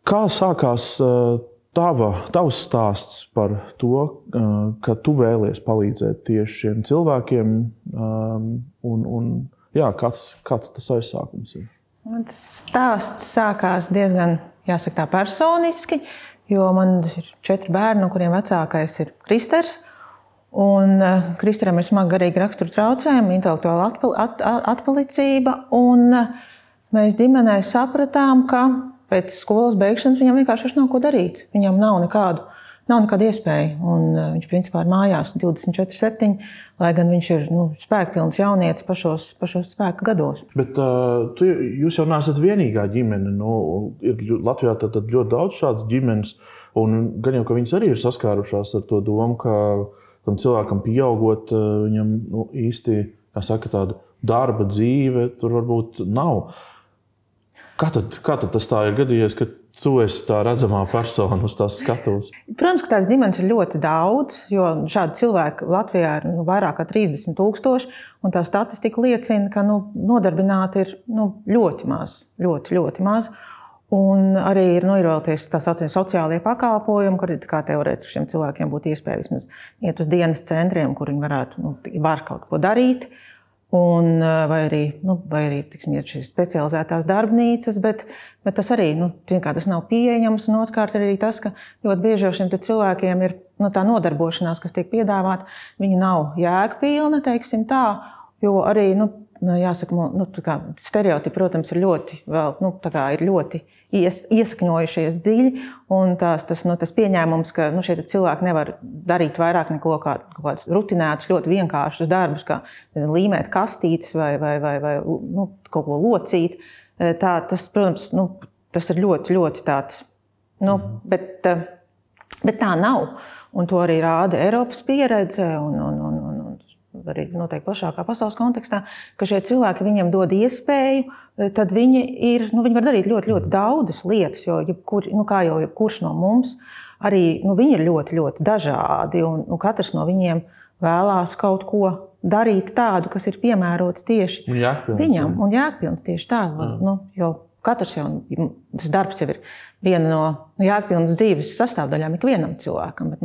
Kā sākās tavs stāsts par to, ka tu vēlies palīdzēt tieši šiem cilvēkiem? Kāds tas aizsākums ir? Mans stāsts sākās diezgan, jāsaka tā, personiski, jo man ir 4 bērni, no kuriem vecākais ir Kristers. Un Kristeram ir smagi garīgi rakstura traucējumi, intelektuāla atpalicība. Un mēs ģimenē sapratām, ka pēc skolas beigšanas viņam vienkārši nav ko darīt. Viņam nav nekāda iespēja. Un viņš principā ir mājās 24/7, lai gan viņš ir spēkpilns jaunietis pašos spēka gados. Bet jūs jau neesat vienīgā ģimene. Ir Latvijā tad ļoti daudz šādas ģimenes, un gan jau, ka viņas arī ir saskārušās ar to domu, ka tam cilvēkam pieaugot, viņam īsti, kā saka, tāda darba dzīve tur varbūt nav. Kā tad tas tā ir gadījies, ka tu esi tā redzamā persona uz tās skatuves? Protams, ka tās ģimenes ir ļoti daudz, jo šādi cilvēki Latvijā ir vairāk kā 30,000, un tā statistika liecina, ka nodarbināti ir ļoti maz, ļoti maz. Un arī ir ievēlēties tā saucamie sociālie pakalpojumi, kur kā teorētiski šiem cilvēkiem būtu iespēja vismaz iet uz dienas centriem, kur viņi var kaut ko darīt. Vai arī tiksim, iet šīs specializētās darbnīcas, bet tas arī tas nav pieejams. Un otrkārt arī tas, ka ļoti bieži jau šiem cilvēkiem ir tā nodarbošanās, kas tiek piedāvāta, viņa nav jēgpilna, teiksim tā, jo arī, jāsaka, stereotipi, protams, ir ļoti iesakņojušies dziļi, un tas pieņēmums, ka šie cilvēki nevar darīt vairāk neko kaut kādus rutinētus, ļoti vienkāršus darbus, kā līmēt kastītes vai kaut ko locīt. Tas, protams, tas ir ļoti tāds, bet tā nav. Un to arī rāda Eiropas pieredze un arī noteikti plašākā pasaules kontekstā, ka šie cilvēki viņiem dod iespēju, tad viņi var darīt ļoti daudzas lietas, jo kā jau jebkurš no mums, arī viņi ir ļoti dažādi, un katrs no viņiem vēlās kaut ko darīt tādu, kas ir piemērots tieši viņam, un jēgpilns tieši tā, jo katrs jau, tas darbs jau ir viena no jēgpilnas dzīves sastāvdaļām ikvienam cilvēkam, bet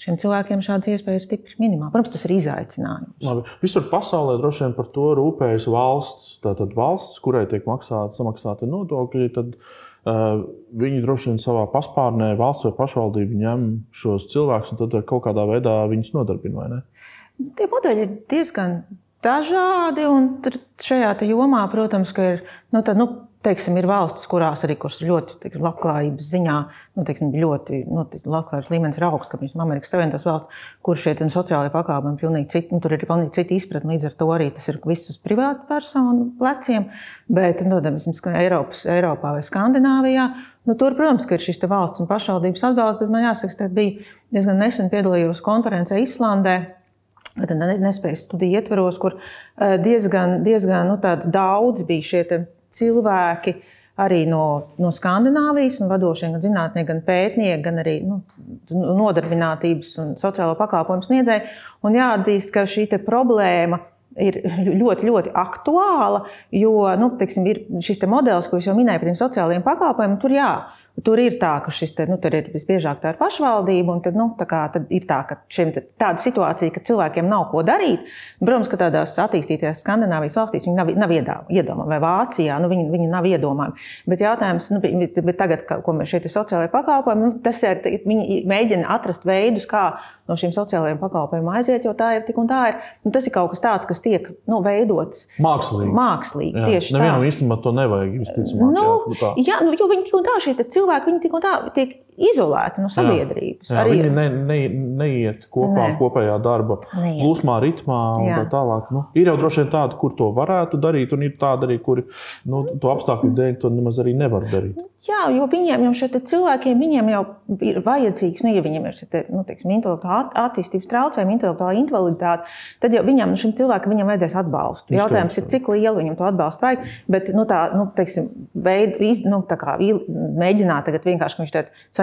šiem cilvēkiem šādas iespējas ir stipri minimāli. Protams, tas ir izaicinājums. Labi. Visur pasaulē droši vien par to rūpējas valsts. Tātad valsts, kurai tiek samaksāti nodokļi, tad viņi droši vien savā paspārnē, valsts vai pašvaldība ņem šos cilvēkus un tad kaut kādā veidā viņus nodarbina, vai ne? Tie modeļi ir diezgan dažādi, un šajā jomā, protams, ka ir, ir valstis, kuras ir ļoti labklājības ziņā, ļoti labklājības līmenis ir augsts, kā piemēram Amerikas Savienotās valsts, kur šie sociālie pakalpojumi pilnīgi citi, tur ir pilnīgi cita izpratne, līdz ar to arī tas ir viss uz privātu personu pleciem, bet, Eiropā vai Skandināvijā, tur, protams, ka ir šis valsts un pašvaldības atbalsts, bet man jāsaka, bija diezgan nesen piedalījos konferencē Islandē, nespējas studiju ietveros, kur diezgan daudz bija šie cilvēki arī no Skandināvijas un vadošie gan zinātnieki, gan pētnieki, gan arī nodarbinātības un sociālo pakalpojumu sniedzēji. Un jāatzīst, ka šī problēma ir ļoti aktuāla, jo ir šis modelis, ko es jau minēju par tiem sociālajiem pakalpojumiem, tur ir tā, ka tur ir visbiežāk tā ir pašvaldība, un tad ir tā, ka tāda situācija, ka cilvēkiem nav ko darīt. Protams, ka tādās attīstītajās Skandināvijas valstīs viņi nav iedomājami, vai Vācijā, viņi nav iedomājami. Bet jautājums, bet tagad, ko mēs šeit ir sociālajie pakalpojumi, tas ir, viņi mēģina atrast veidus, kā no šiem sociālajiem pakalpojumiem aiziet, jo tā ir tik un tā ir. Tas ir kaut kas tāds, kas tiek veidots mākslīgi. Tieši tā. Nevienam īstenībā to nevajag, visticamāk. Jo viņi tik un tā, šie cilvēki, viņi tik un tā tiek izolēti no sabiedrības. Viņi neiet kopējā darba plūsmā, ritmā un tā tālāk. Ir jau droši vien tādi, kur to varētu darīt, un ir tādi arī, kuri to apstākļu dēļ to nemaz arī nevar darīt. Jā, jo šie cilvēkiem viņiem jau ir vajadzīgs, ja viņiem ir intelektuāla attīstības traucējumi, intelektuāla invaliditāte, tad jau šim cilvēkam viņam vajadzēs atbalstu. Jautājums ir, cik lielu viņam to atbalstu vajag, bet mēģināt tagad vienkārši, ka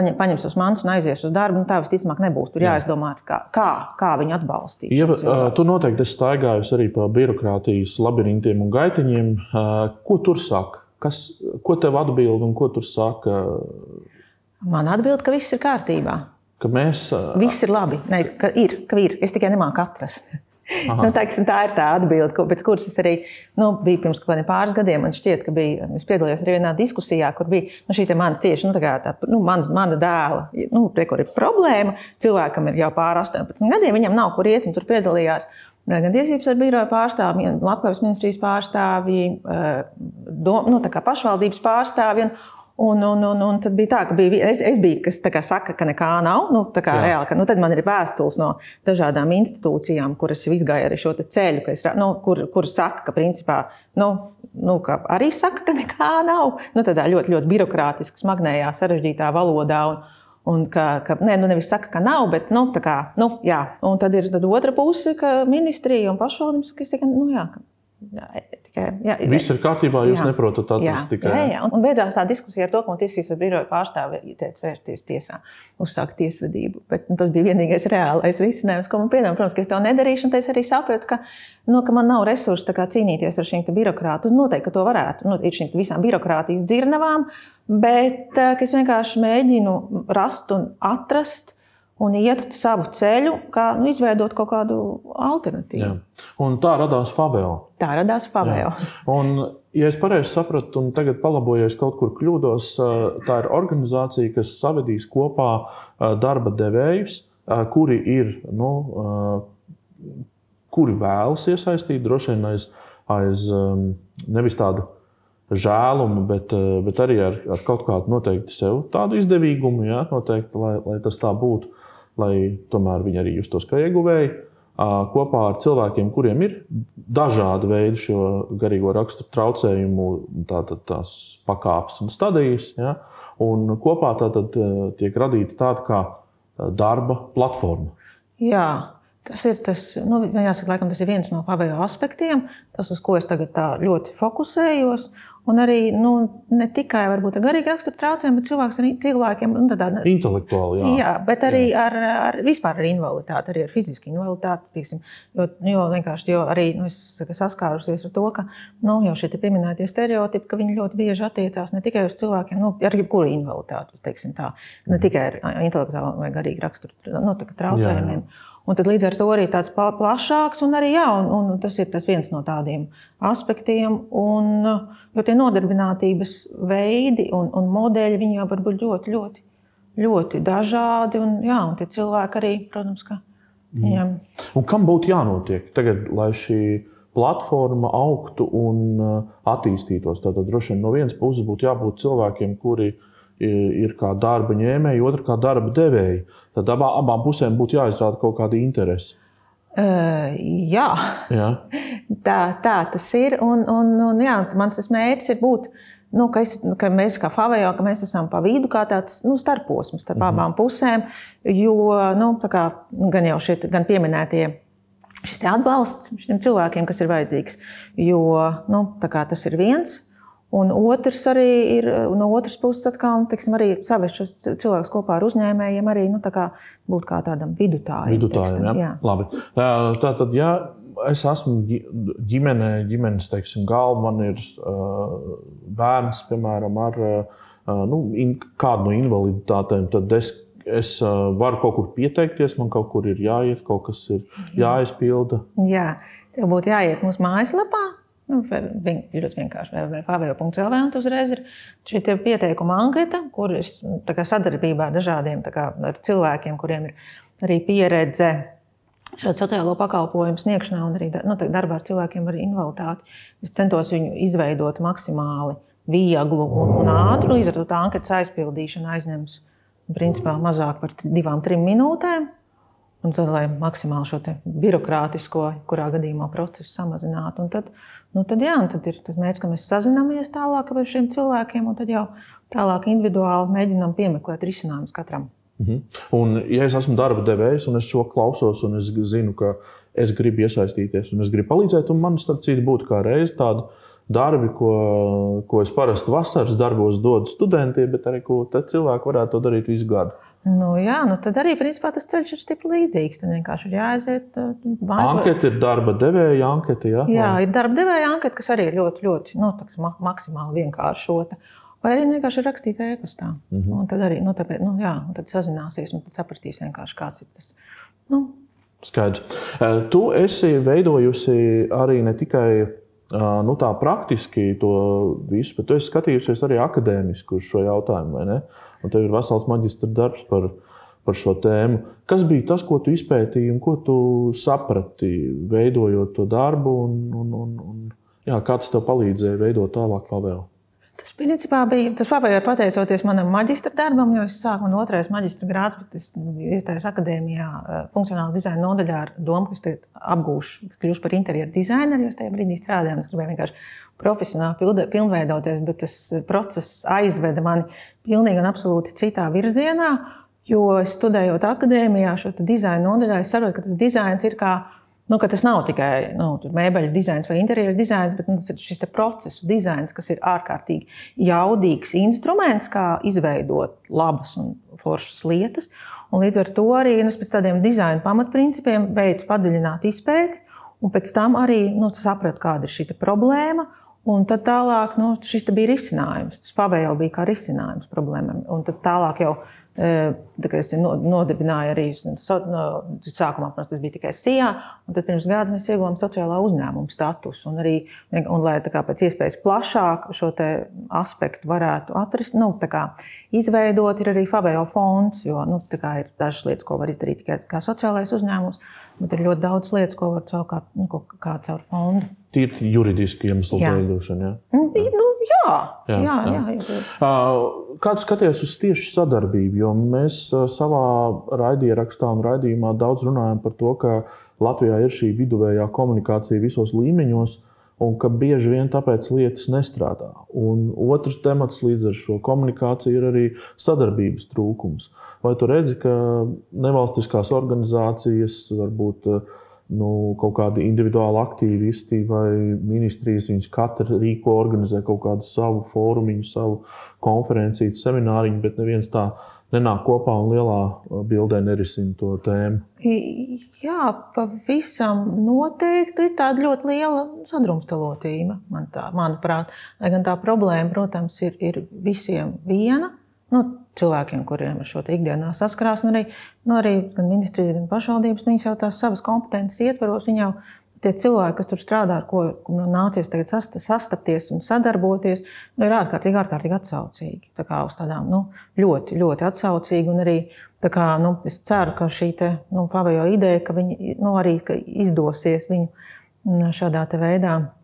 viņš paņems uz mantus un aizies uz darbu, tā visticamāk nebūs. Tur jāizdomā, kā viņu atbalstīt. Tu noteikti esi staigājusi arī pa birokrātijas labirintiem un gaitiņiem. Ko tur saka? Ko tev atbild un ko tur saka Man atbild, ka viss ir kārtībā. Ka mēs... Viss ir labi. Nē, ka ir. Es tikai nemāku atrast. Tā ir tā atbilde, pēc kuras es arī biju pirms pāris gadiem. Man šķiet, ka es piedalījos arī vienā diskusijā, kur bija šī manas tieši mana dēla, kur ir problēma. Cilvēkam ir jau pār 18 gadiem, viņam nav kur iet, un tur piedalījās gan tiesības ar biroja pārstāvji, Labklājības ministrijas pārstāvji, pašvaldības pārstāvji. Un tad bija tā, ka es biju, kas saka, ka nekā nav. Reāli, ka, tad man ir vēstules no dažādām institūcijām, kuras izgāja arī šo ceļu, kur saka, ka principā, ka arī saka, ka nekā nav. Tādā ļoti, ļoti birokrātiski, smagnējā, sarežģītā valodā. Un nevis saka, ka nav, bet jā. Un tad ir otra puse, ka ministrija un pašvaldības, ka es tikai, viss ir kārtībā, jūs neprotat atrast tikai. Jā. Un beidzās tā diskusija ar to, ka man tiesības ar biroja pārstāvi teica vērsties tiesā, uzsākt tiesvedību. Bet tas bija vienīgais reālais risinājums, ko man piedāvā. Protams, ka es to nedarīšu, un es arī sapratu, ka man nav resursi cīnīties ar šīm birokrātu. Noteikti, ka to varētu. Ir šīm visām birokrātijas dzirnavām, bet es vienkārši mēģinu rast un atrast un iet savu ceļu, kā izveidot kaut kādu alternatīvu. Jā. Un tā radās Faveo. Tā radās Faveo. Un, ja es pareizi sapratu, un tagad palabojies kaut kur kļūdos, tā ir organizācija, kas savedīs kopā darba devējus, kuri ir, kuri vēlas iesaistīt, droši vien aiz nevis tādu žēlumu, bet arī ar kaut kādu noteikti sev tādu izdevīgumu, jā, noteikti, lai tas tā būtu. Lai tomēr viņi arī justos kā ieguvēji, kopā ar cilvēkiem, kuriem ir dažādi veidi šo garīgo raksturu traucējumu, tās pakāpes un stadijas, ja? Un kopā tiek radīta tāda kā darba platforma. Jā, tas ir jāsaka, laikam, tas ir viens no Faveo aspektiem, tas, uz ko es tagad tā ļoti fokusējos. Un arī ne tikai varbūt ar garīgu raksturu traucējumu, bet cilvēkiem intelektuāli, jā, bet arī vispār ar invaliditāti, arī ar fizisku invaliditāti, pieksim, jo arī es saskārusies ar to, ka jau šie pieminētie stereotipi, ka viņi ļoti bieži attiecās ne tikai uz cilvēkiem, ar jebkuru invaliditāti, teiksim tā, ne tikai ar intelektuālu vai garīgu raksturu traucējumiem. Un tad līdz ar to arī tāds plašāks, un arī un tas ir viens no tādiem aspektiem. Jo tie nodarbinātības veidi un modeļi, viņi jau var būt ļoti, ļoti, ļoti dažādi. Un tie cilvēki arī, protams, ka viņam... Un kam būtu jānotiek tagad, lai šī platforma augtu un attīstītos? Tātad droši vien no vienas puses būtu jābūt cilvēkiem, kuri ir kā darba ņēmēji, otra kā darba devēji. Tad abām pusēm būtu jāizrāda kaut kāda interese. Jā. Tā tas ir. Un mans tas mērķis ir būt, ka mēs kā Faveo, ka mēs esam pa vidu kā tāds starposms starp abām pusēm, jo gan jau gan pieminētie šis atbalsts šiem cilvēkiem, kas ir vajadzīgs, jo tas ir viens. Un otrs arī ir, no otras puses atkal, arī savest šos cilvēkus kopā ar uzņēmējiem, arī būt kā tādam vidutājam. Vidutājam, jā. Labi. Tātad, ja es esmu ģimenes, galva, man ir bērns, piemēram, ar kādu no invaliditātēm, tad es varu kaut kur pieteikties, man kaut kur ir jāiet, kaut kas ir jāizpilda. Jā, tev būtu jāiet mūsu mājaslapā. Ļoti vienkārši www.faveo.lv, un uzreiz ir šī pieteikuma anketa, kur es sadarbībā ar dažādiem ar cilvēkiem, kuriem ir arī pieredze šādu sociālo pakalpojumu sniegšanā un arī darbā ar cilvēkiem ar invaliditāti. Es centos viņu izveidot maksimāli vieglu un ātru, līdz ar to tā anketas aizpildīšana aizņems principā mazāk par 2-3 minūtēm. Un tad, lai maksimāli šo birokrātisko, kurā gadījumā procesu samazinātu. Un tad ir tas mērķis, ka mēs sazināmies tālāk ar šiem cilvēkiem, un tad jau tālāk individuāli mēģinām piemeklēt risinājumus katram. Un, ja es esmu darba devējs, un es šo klausos, un es zinu, ka es gribu iesaistīties, un es gribu palīdzēt, un man starp citu būtu kā reiz tādu darbi, ko es parasti vasaras darbos dodu studentiem, bet arī, ko tad cilvēki varētu to darīt visu gadu. Tad arī, principā, tas ceļš ir stipri līdzīgs. Tad vienkārši ir jāaiziet. Anketa ir darba devēja anketa, jā? Jā, ir darba devēja anketa, kas arī ir ļoti, ļoti maksimāli vienkāršota. Vai arī vienkārši rakstīt e-pastā. Un tad arī, tāpēc, un tad sazināsies un tad sapratīs vienkārši, kāds ir tas. Skaidrs. Tu esi veidojusi arī ne tikai tā praktiski to visu, bet tu esi skatījusies arī akadēmiski uz šo jautājumu, vai ne? Un tev ir vesels maģistra darbs par šo tēmu. Kas bija tas, ko tu izpētīji un ko tu saprati, veidojot to darbu un kā tas tev palīdzēja veidot tālāk Faveo? Tas principā bija, tas Faveo pateicoties manam maģistra darbam, jo es sāku man 2. maģistra grāds, bet es iestājos akadēmijā funkcionāla dizaina nodaļā ar domu, ka es tagad apgūšu, kļūšu par interjeru dizaineru, jo es tajā brīdī strādāju, un es gribēju vienkārši profesionāli pilnveidoties, bet tas process aizveda mani pilnīgi un absolūti citā virzienā, jo es studējot akadēmijā šo dizaina nodaļā, es saprotu, ka tas dizains ir kā, ka tas nav tikai mēbeļu dizains vai interjeru dizains, bet tas ir šis procesu dizains, kas ir ārkārtīgi jaudīgs instruments, kā izveidot labas un foršas lietas. Un līdz ar to arī es pēc tādiem dizaina pamatprincipiem veicu padziļināt izpēti, un pēc tam arī sapratu, kāda ir šī problēma. Un tad tālāk šis bija risinājums. Tas Faveo bija kā risinājums problēmām. Un tad tālāk jau es nodibināju arī, sākumā, protams, tas bija tikai SIA, un tad pirms gada mēs ieguvām sociālā uzņēmuma statusu. Un lai pēc iespējas plašāk šo te aspektu varētu izveidot, ir arī Faveo fonds, jo ir dažas lietas, ko var izdarīt tikai kā sociālais uzņēmums, bet ir ļoti daudz lietas, ko var savukārt kā caur fondu. Tīri juridiski iemesli dēļ droši vien, jā? Kā tu skaties uz tieši sadarbību? Jo mēs savā raidierakstā un raidījumā daudz runājam par to, ka Latvijā ir šī viduvējā komunikācija visos līmeņos un ka bieži vien tāpēc lietas nestrādā. Un otrs temats līdz ar šo komunikāciju ir arī sadarbības trūkums. Vai tu redzi, ka nevalstiskās organizācijas, varbūt kaut kādi individuāli aktīvisti vai ministrijas, viņas katra rīko organizē kaut kādu savu fórumiņu, savu konferenciju, semināriņu, bet neviens tā nenāk kopā un lielā bildē nerisina to tēmu? Jā, pavisam noteikti ir tāda ļoti liela sadrumstalotība, manuprāt. Lai gan tā problēma, protams, ir visiem viena. Cilvēkiem, kuriem ar šo ikdienā saskarās, un arī gan ministrija, gan pašvaldības, viņas jau tās savas kompetences ietvaros, viņi jau tie cilvēki, kas tur strādā, ar ko nācies tagad sastapties un sadarboties, ir ārkārtīgi atsaucīgi. Tā kā uz tādām ļoti, ļoti atsaucīgi, un arī es ceru, ka šī Faveo ideja, ka viņi arī ka izdosies viņu šādā te veidā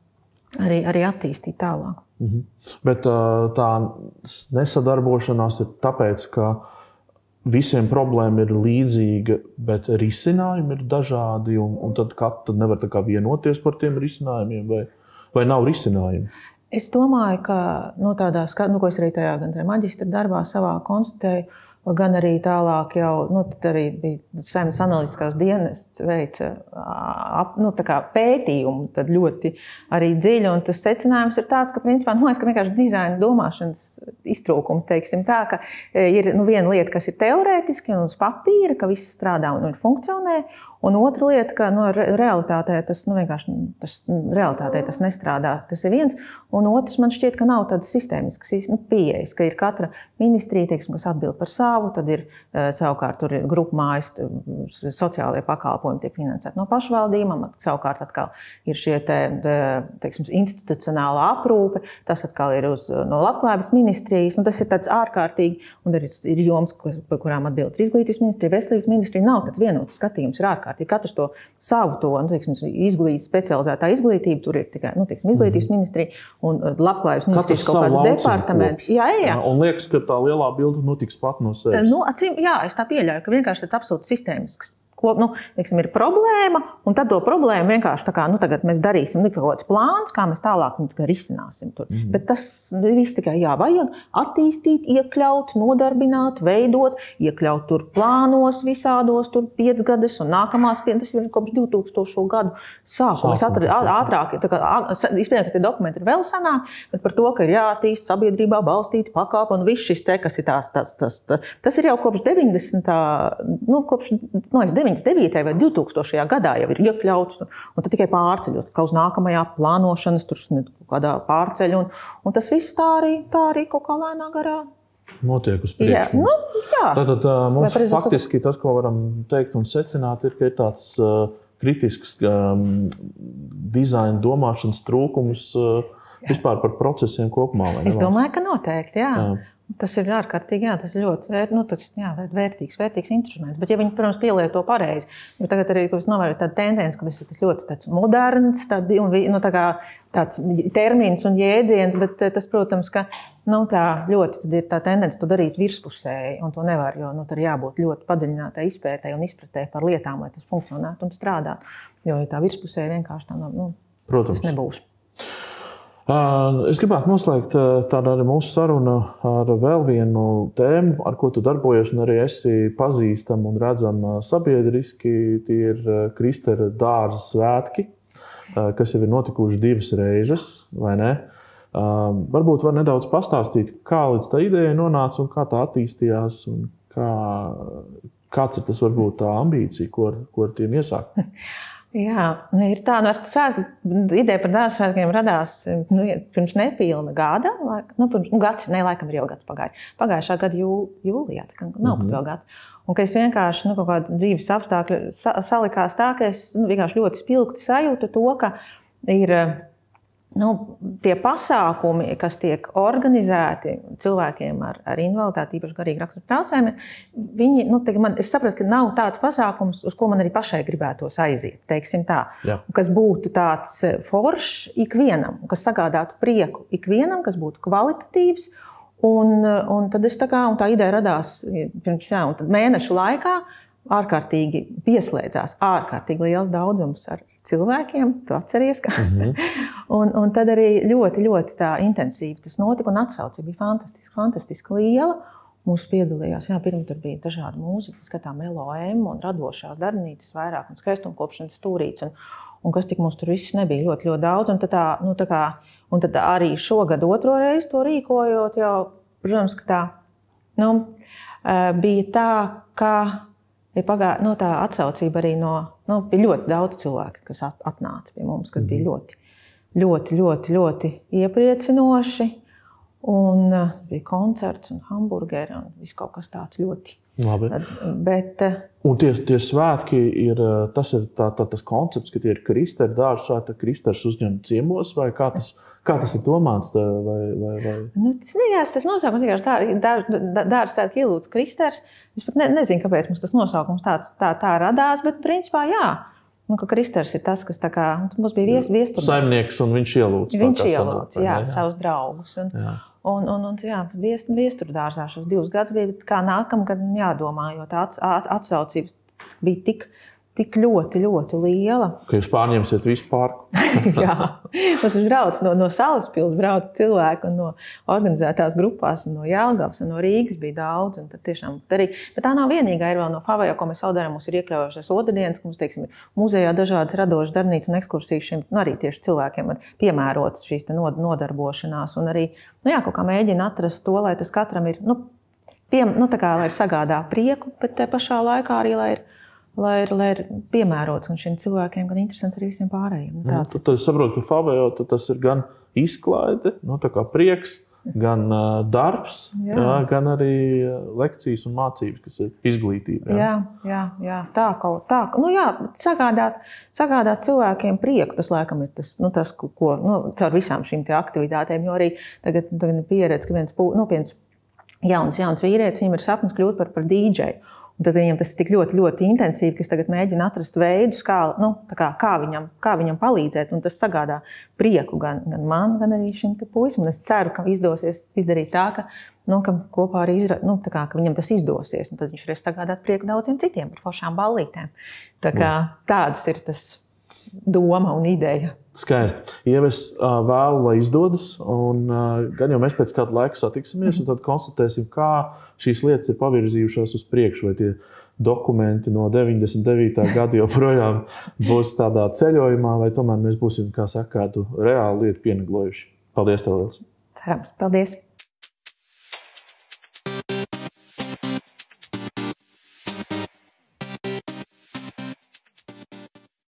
arī attīstīt tālāk. Bet tā nesadarbošanās ir tāpēc, ka visiem problēma ir līdzīga, bet risinājumi ir dažādi, un tad nevar tā kā vienoties par tiem risinājumiem, vai nav risinājumi? Es domāju, ka tādās, ko es arī tajā gan maģistra darbā savā konstatēju, gan arī tālāk jau, tad arī bija Saeimas analītiskās dienests veica pētījumu, tad ļoti arī dziļi, un tas secinājums ir tāds, ka principā, ka vienkārši dizaina domāšanas iztrūkums, teiksim tā, ka ir viena lieta, kas ir teorētiski un uz papīra, ka viss strādā un funkcionē, un otra lieta, ka realitātē tas nestrādā, tas ir viens, un otrs man šķiet, ka nav tādas sistēmiskas pieejas, ka ir katra ministrija, teiksim, kas atbild par savu, tad ir savukārt tur ir grupmājas, sociālajie pakalpojumi tiek finansēti no pašvaldībām, savukārt atkal ir šie teiksim, institucionālā aprūpe, tas atkal ir no labklājības ministrijas, un tas ir tāds ārkārtīgi, un ir joms, par kurām atbild izglītības ministrija, veselības ministrija, nav tāds vienots skatījums, ir ārkārtīgi. Katrs to savu, specializētā izglītība, tur ir tikai izglītības ministrija un labklājības ministrijas kaut kāds departaments. Jā. Un liekas, ka tā lielā bilde notiks pat no sevis. Es tā pieļauju, ka vienkārši tāds absolūti sistēmisks. Ir problēma, un tad to problēmu vienkārši tagad mēs darīsim kaut kāds plāns, kā mēs tālāk risināsim tur. Bet tas viss tikai vajag attīstīt, iekļaut, nodarbināt, veidot, iekļaut tur plānos visādos, tur 5 gadus un nākamās, tas ir kopš 2000. Gadu sākuma. Es ātrāk, izpējams, ka tie dokumenti ir vēl senāk, bet par to, ka ir jāattīst sabiedrībā balstīti pakalpi, un viss šis kas ir tas ir jau kopš 90. 99. vai 2000. gadā jau ir iekļauts, un tad tikai pārceļos, kā uz nākamajā plānošanas, tur kādā pārceļ, un tas viss tā arī kaut kā lēnā garā notiek uz priekšu. Jā. Tātad mums faktiski tas, ko varam teikt un secināt, ir, ka ir tāds kritisks dizaina domāšanas trūkums vispār par procesiem kopumā. Es domāju, ka noteikti, jā. Tas ir ārkārtīgi, jā, tas ir ļoti vērtīgs instruments. Bet, ja viņi, protams, pielieto pareizi, jo tagad arī, ko es novēroju, tāda tendence, ka tas ir ļoti tāds moderns, tāds termins un jēdziens, bet tas, protams, ka tā ļoti tad ir tā tendence to darīt virspusēji, un to nevar, jo tad jābūt ļoti padziļinātai izpētē un izpratē par lietām, lai tas funkcionētu un strādātu. Jo tā virspusēji vienkārši tas nebūs. Es gribētu noslēgt tādu arī mūsu sarunu ar vēl vienu tēmu, ar ko tu darbojies un arī esi pazīstama un redzama sabiedriski. Tie ir Kristera dārza svētki, kas jau ir notikuši 2 reizes, vai ne? Varbūt var nedaudz pastāstīt, kā līdz tā ideja nonāca un kā tā attīstījās un kāds ir tas varbūt tā ambīcija, ko ar tiem iesākt. Jā, ir tā, ideja par dārza svētkiem radās pirms nepilna gada. Laikam ir jau gads pagājis. Pagājušā gada jūlijā, tā kā nav pat vēl gads. Un ka es vienkārši kaut kāda dzīves apstākļi salikās tā, ka es vienkārši ļoti spilgti sajūtu to, ka ir tie pasākumi, kas tiek organizēti cilvēkiem ar invaliditāti, īpaši garīgi rakstura traucējumiem, es sapratu, ka nav tāds pasākums, uz ko man arī pašai gribētos aiziet, teiksim tā. Jā. Kas būtu tāds foršs ikvienam, kas sagādātu prieku ikvienam, kas būtu kvalitatīvs. Un tad tā ideja radās pirms un tad mēnešu laikā ārkārtīgi pieslēdzās ārkārtīgi liels daudzums ar cilvēkiem, tu atceries, ka. Un tad arī ļoti, ļoti tā intensīvi tas notika un atsauce bija fantastiski liela. Mums piedalījās, pirms tur bija dažādi mūziķi, skatām LOM un radošās darbnīcas vairāk un skaistumkopšanas stūrītes. Un kas tik mums tur viss nebija ļoti, ļoti daudz. Un tad arī šogad 2. reizi to rīkojot jau, protams, ka bija tā, ka tā atsaucība arī bija ļoti daudz cilvēku, kas atnāca pie mums, kas bija ļoti iepriecinoši. Un bija koncerts un hamburgeri un viss kaut kas tāds ļoti. Labi. Un tie svētki tas koncepts, ka tie ir Kristera dārza svētki, Kristers uzņem ciemos, vai kā tas ir domāts? Tas nosaukums vienkārši dārza svētki ielūdz Kristers. Es pat nezinu, kāpēc mums tas nosaukums tā radās, bet principā jā. Ka Kristers ir tas, kas mums bija viestur. Saimnieks un viņš ielūdz. Viņš ielūdz, savus draugus. Viestur dārzā šos 2 gadus bija, bet kā nākamgad jādomā, jo tā atsaucības bija tik ļoti liela. Ka jūs pārņemsiet visu parku. Jā, mums brauc no Salaspils, brauc cilvēki un no organizētās grupās, un no Jelgavas un no Rīgas bija daudz. Un tad tiešām arī, bet tā nav vienīgā, ir vēl no Favejo, ko mēs vēl darām, mums ir iekļaujušās otrdienas, ka mums, teiksim, muzejā dažādas radošas darbnīcas un ekskursijas šiem, arī tieši cilvēkiem ir piemērotas šīs nodarbošanās. Un arī, kaut kā mēģina atrast to, lai tas katram ir, lai sagādā prieku, bet te pašā laikā arī, lai ir piemērots gan šiem cilvēkiem, gan interesants arī visiem pārējiem. Tad es saprotu, ka Favejo tas ir gan izklaide, tā kā prieks, gan darbs, gan arī lekcijas un mācības, kas ir izglītība. Jā. Sagādāt cilvēkiem prieku, tas laikam ir tas, ko caur visām šīm aktivitātēm, jo arī tagad pieredz, ka viens jauns vīrietis, viņam ir sapnis kļūt par DJ. Un tad viņam tas ir tik ļoti intensīvi, ka es tagad mēģinu atrast veidus, kā viņam palīdzēt. Un tas sagādā prieku gan man, gan arī šim puisim. Un es ceru, ka izdosies izdarīt tā, ka kopā arī ka viņam tas izdosies. Un tad viņš varēs sagādāt prieku daudziem citiem par foršām ballītēm. Tādas ir tas doma un ideja. Skaisti. Es vēlu, lai izdodas, un gan jau mēs pēc kāda laika satiksimies, un tad konstatēsim, kā šīs lietas ir pavirzījušās uz priekšu, vai tie dokumenti no 99. gada joprojām būs tādā ceļojumā, vai tomēr mēs būsim, kā saka, kādu reālu lietu pienaglojuši. Paldies tev, Liels! Cerams. Paldies!